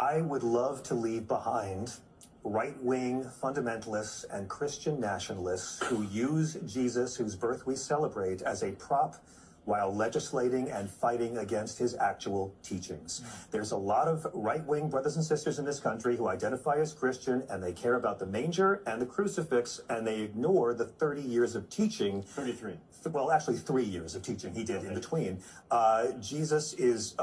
I would love to leave behind right-wing fundamentalists and Christian nationalists who use Jesus, whose birth we celebrate, as a prop while legislating and fighting against his actual teachings. There's a lot of right-wing brothers and sisters in this country who identify as Christian, and they care about the manger and the crucifix, and they ignore the 30 years of teaching. 33. Well, actually 3 years of teaching he did in between. Jesus is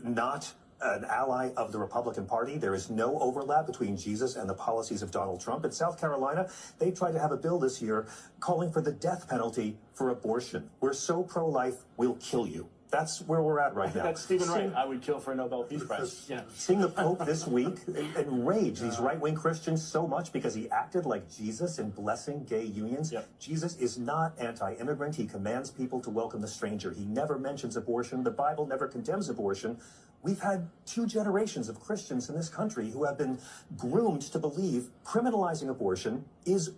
not an ally of the Republican Party. There is no overlap between Jesus and the policies of Donald Trump. In South Carolina, they tried to have a bill this year calling for the death penalty for abortion. We're so pro-life, we'll kill you. That's where we're at right now. That's Stephen Wright. I would kill for a Nobel Peace Prize. Yeah. Seeing the Pope this week enrage these right-wing Christians so much because he acted like Jesus in blessing gay unions. Yep. Jesus is not anti-immigrant. He commands people to welcome the stranger. He never mentions abortion. The Bible never condemns abortion. We've had 2 generations of Christians in this country who have been groomed to believe criminalizing abortion is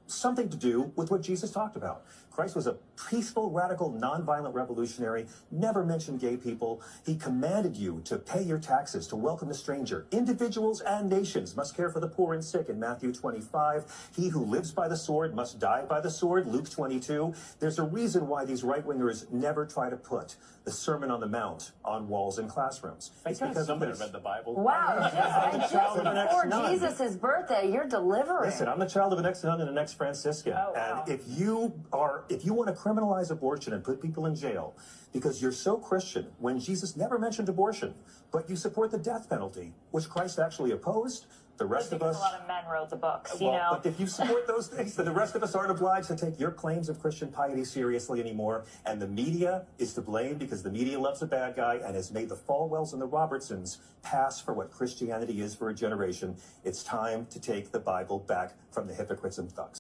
something to do with what Jesus talked about. Christ was a peaceful, radical, nonviolent revolutionary, never mentioned gay people. He commanded you to pay your taxes, to welcome the stranger. Individuals and nations must care for the poor and sick in Matthew 25. He who lives by the sword must die by the sword, Luke 22. There's a reason why these right-wingers never try to put the Sermon on the Mount on walls in classrooms. It's because somebody read the Bible. Wow, just before Jesus' birthday, you're delivering. Listen, I'm the child of an ex-nun and an ex-Franciscan. Oh, wow. And if you want to criminalize abortion and put people in jail because you're so Christian, when Jesus never mentioned abortion, but you support the death penalty, which Christ actually opposed, the rest of us... A lot of men wrote the books, you know. But if you support those things, then the rest of us aren't obliged to take your claims of Christian piety seriously anymore. And the media is to blame because the media loves a bad guy and has made the Falwells and the Robertsons pass for what Christianity is for a generation. It's time to take the Bible back from the hypocrites and thugs.